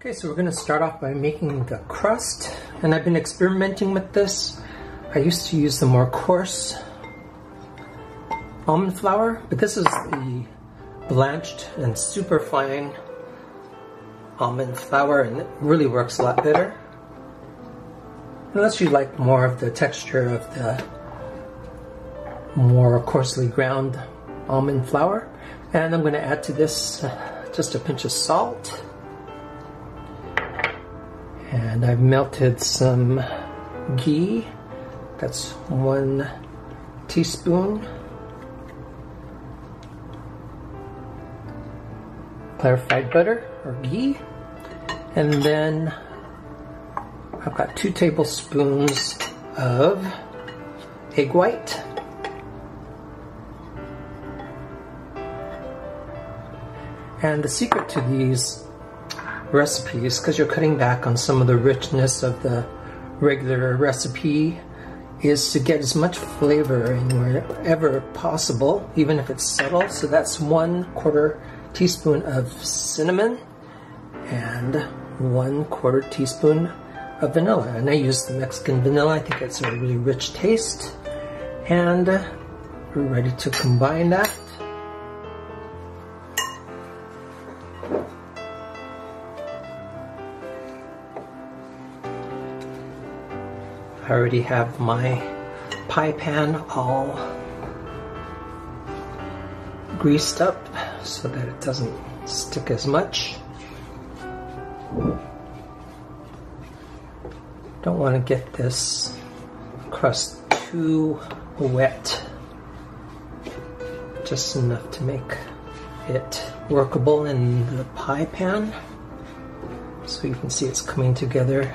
Okay, so we're going to start off by making the crust, and I've been experimenting with this. I used to use the more coarse almond flour, but this is the blanched and superfine almond flour, and it really works a lot better. Unless you like more of the texture of the more coarsely ground almond flour. And I'm going to add to this just a pinch of salt. And I've melted some ghee. That's 1 teaspoon. Clarified butter or ghee. And then I've got 2 tablespoons of egg white. And the secret to these recipes, because you're cutting back on some of the richness of the regular recipe, is to get as much flavor in wherever possible, even if it's subtle. So that's 1/4 teaspoon of cinnamon and 1/4 teaspoon of vanilla. And I use the Mexican vanilla. I think it's a really rich taste. And we're ready to combine that. I already have my pie pan all greased up so that it doesn't stick as much. Don't want to get this crust too wet, just enough to make it workable in the pie pan. So you can see it's coming together.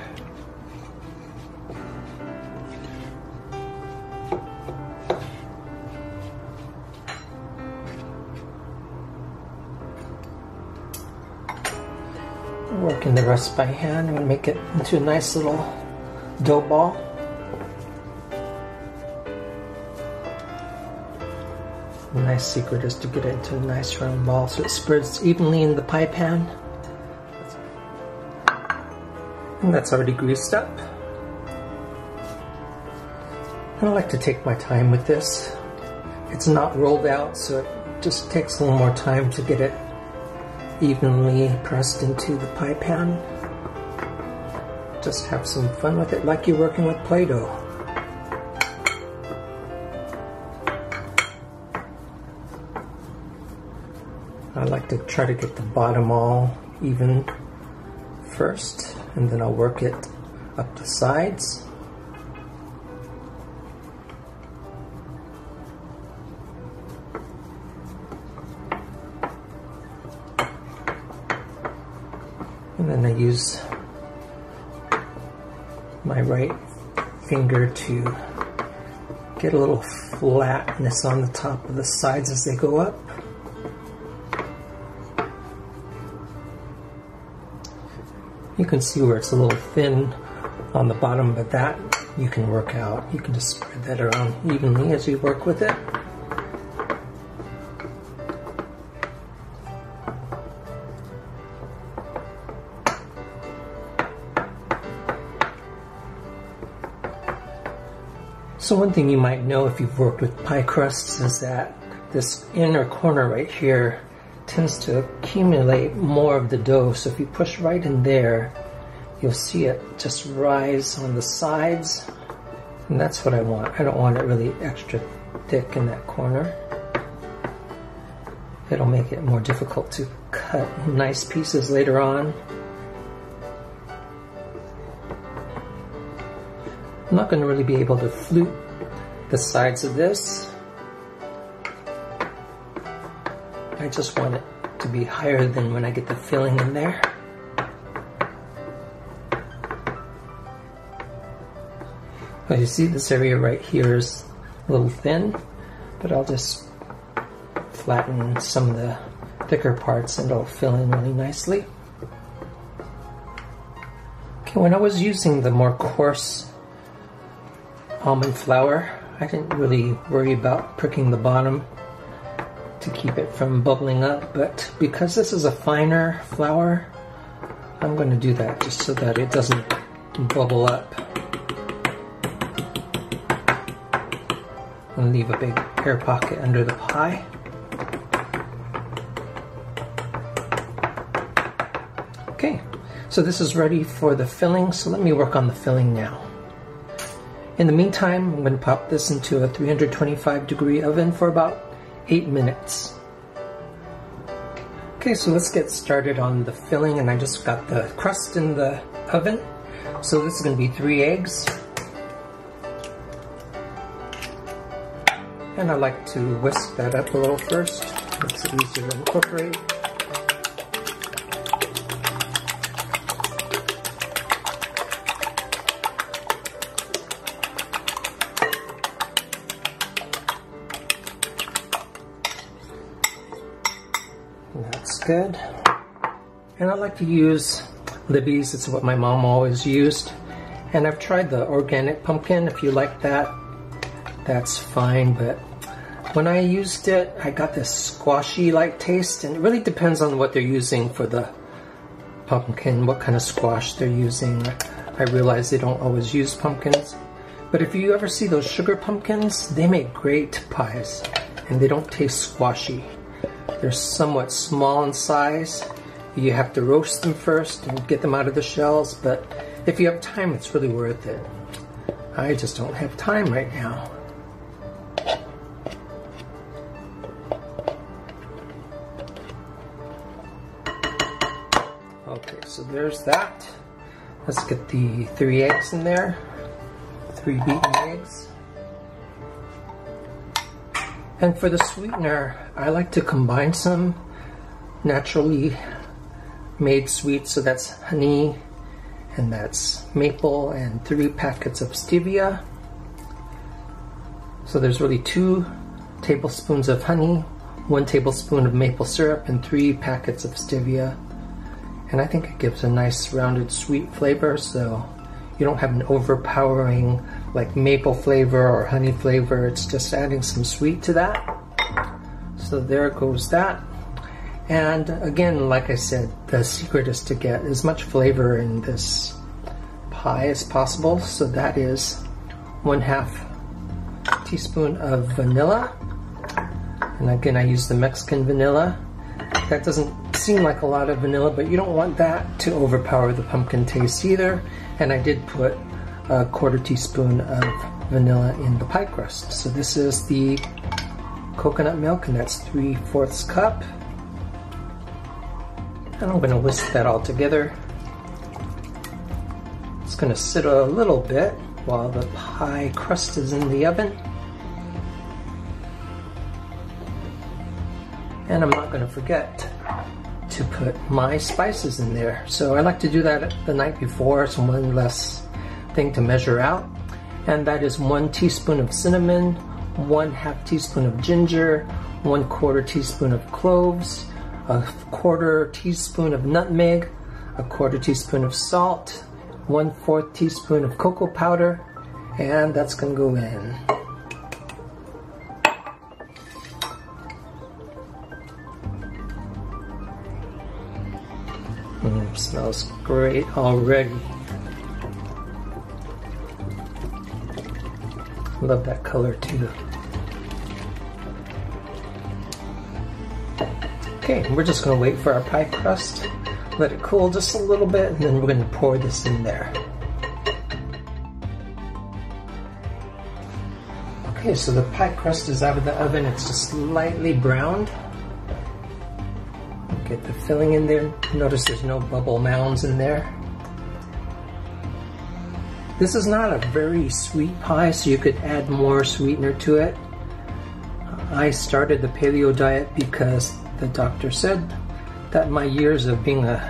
Working the rest by hand and make it into a nice little dough ball. The nice secret is to get it into a nice round ball so it spreads evenly in the pie pan. And that's already greased up. And I like to take my time with this. It's not rolled out, so it just takes a little more time to get it evenly pressed into the pie pan. Just have some fun with it, like you're working with Play-Doh. I like to try to get the bottom all even first, and then I'll work it up the sides. And then I use my right finger to get a little flatness on the top of the sides as they go up. You can see where it's a little thin on the bottom, but that you can work out. You can just spread that around evenly as you work with it. So one thing you might know if you've worked with pie crusts is that this inner corner right here tends to accumulate more of the dough. So if you push right in there, you'll see it just rise on the sides. And that's what I want. I don't want it really extra thick in that corner. It'll make it more difficult to cut nice pieces later on. I'm not going to really be able to flute the sides of this. I just want it to be higher than when I get the filling in there. Well, you see this area right here is a little thin, but I'll just flatten some of the thicker parts and it'll fill in really nicely. Okay, when I was using the more coarse almond flour, I didn't really worry about pricking the bottom to keep it from bubbling up, but because this is a finer flour, I'm going to do that just so that it doesn't bubble up and leave a big air pocket under the pie. Okay, so this is ready for the filling, so let me work on the filling now. In the meantime, I'm going to pop this into a 325-degree oven for about 8 minutes. Okay, so let's get started on the filling, and I just got the crust in the oven. So this is going to be 3 eggs. And I like to whisk that up a little first. Makes it easier to incorporate. That's good. And I like to use Libby's. It's what my mom always used. And I've tried the organic pumpkin. If you like that, that's fine. But when I used it, I got this squashy-like taste. And it really depends on what they're using for the pumpkin, what kind of squash they're using. I realize they don't always use pumpkins. But if you ever see those sugar pumpkins, they make great pies. And they don't taste squashy. They're somewhat small in size. You have to roast them first and get them out of the shells, but if you have time, it's really worth it. I just don't have time right now. Okay, so there's that. Let's get the 3 eggs in there. 3 beaten eggs. And for the sweetener, I like to combine some naturally made sweets. So that's honey, and that's maple, and 3 packets of stevia. So there's really 2 tablespoons of honey, 1 tablespoon of maple syrup, and 3 packets of stevia. And I think it gives a nice rounded sweet flavor, so you don't have an overpowering like maple flavor or honey flavor. It's just adding some sweet to that. So there goes that. And again, like I said, the secret is to get as much flavor in this pie as possible. So that is 1/2 teaspoon of vanilla. And again, I use the Mexican vanilla. That doesn't seem like a lot of vanilla, but you don't want that to overpower the pumpkin taste either. And I did put a 1/4 teaspoon of vanilla in the pie crust. So this is the coconut milk, and that's 3/4 cup. And I'm going to whisk that all together. It's going to sit a little bit while the pie crust is in the oven. And I'm not going to forget to put my spices in there. So I like to do that the night before, so one less thing to measure out. And that is 1 teaspoon of cinnamon, 1/2 teaspoon of ginger, 1/4 teaspoon of cloves, 1/4 teaspoon of nutmeg, 1/4 teaspoon of salt, 1/4 teaspoon of cocoa powder, and that's going to go in. Smells great already. Love that color too. Okay, we're just going to wait for our pie crust, let it cool just a little bit, and then we're going to pour this in there. Okay, so the pie crust is out of the oven. It's just slightly browned. Get the filling in there. Notice there's no bubble mounds in there. This is not a very sweet pie, so you could add more sweetener to it. I started the paleo diet because the doctor said that my years of being a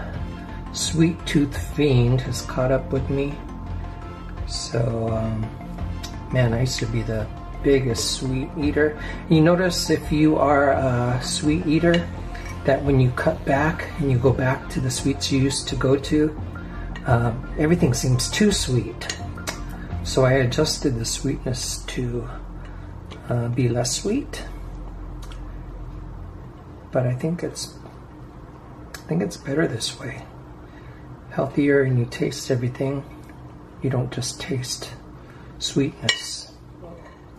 sweet tooth fiend has caught up with me. So, man, I used to be the biggest sweet eater. You notice if you are a sweet eater, that when you cut back and you go back to the sweets you used to go to, everything seems too sweet. So I adjusted the sweetness to be less sweet. But I think it's better this way. healthier and you taste everything. You don't just taste sweetness.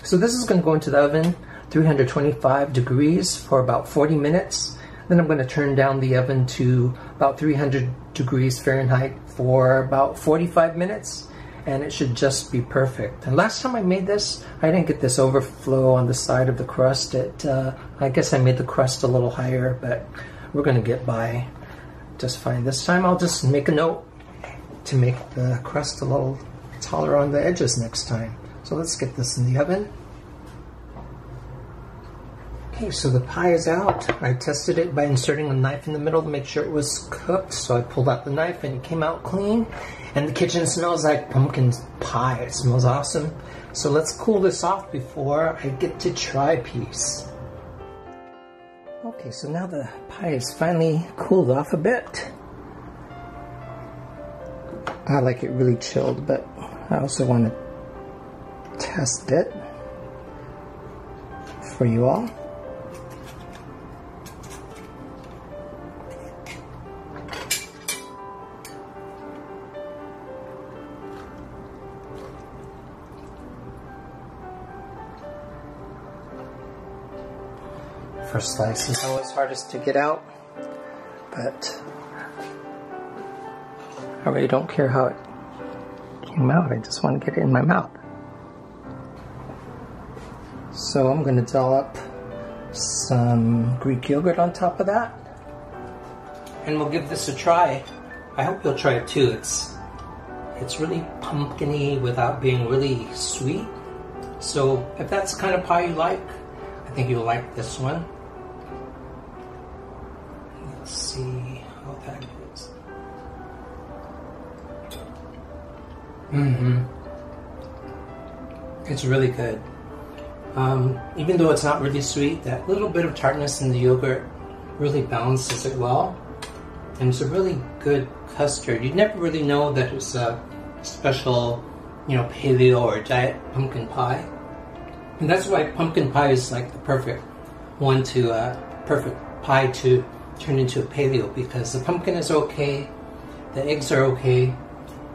So this is going to go into the oven, 325 degrees for about 40 minutes. Then I'm going to turn down the oven to about 300 degrees Fahrenheit for about 45 minutes. And it should just be perfect. And last time I made this, I didn't get this overflow on the side of the crust. I guess I made the crust a little higher, but we're going to get by just fine. This time I'll just make a note to make the crust a little taller on the edges next time. So let's get this in the oven. Okay, so the pie is out. I tested it by inserting a knife in the middle to make sure it was cooked. So I pulled out the knife and it came out clean. And the kitchen smells like pumpkin pie. It smells awesome. So let's cool this off before I get to try a piece. Okay, so now the pie is finally cooled off a bit. I like it really chilled, but I also want to test it for you all. First slice is always hardest to get out, but I really don't care how it came out. I just want to get it in my mouth. So I'm going to dollop some Greek yogurt on top of that, and we'll give this a try. I hope you'll try it too. It's really pumpkin-y without being really sweet. So if that's the kind of pie you like, I think you'll like this one. Let's see how that is. It's really good. Even though it's not really sweet, that little bit of tartness in the yogurt really balances it well. And it's a really good custard. You'd never really know that it's a special, paleo or diet pumpkin pie. And that's why pumpkin pie is like the perfect pie to turn into a paleo, because the pumpkin is okay, the eggs are okay,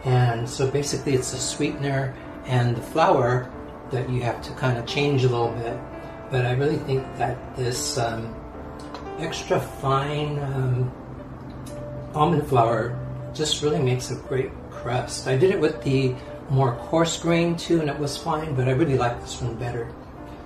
and so basically it's the sweetener and the flour that you have to kind of change a little bit. But I really think that this extra fine almond flour just really makes a great crust. I did it with the more coarse grain too, and it was fine, but I really like this one better.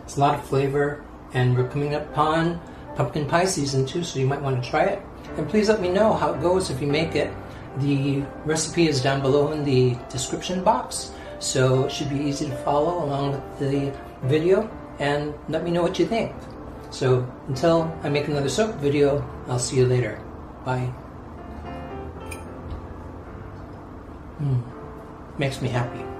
It's a lot of flavor, and we're coming up on pumpkin pie season too, so you might want to try it. And please let me know how it goes if you make it. The recipe is down below in the description box, so it should be easy to follow along with the video, and let me know what you think. So until I make another soap video, I'll see you later. Bye. Makes me happy.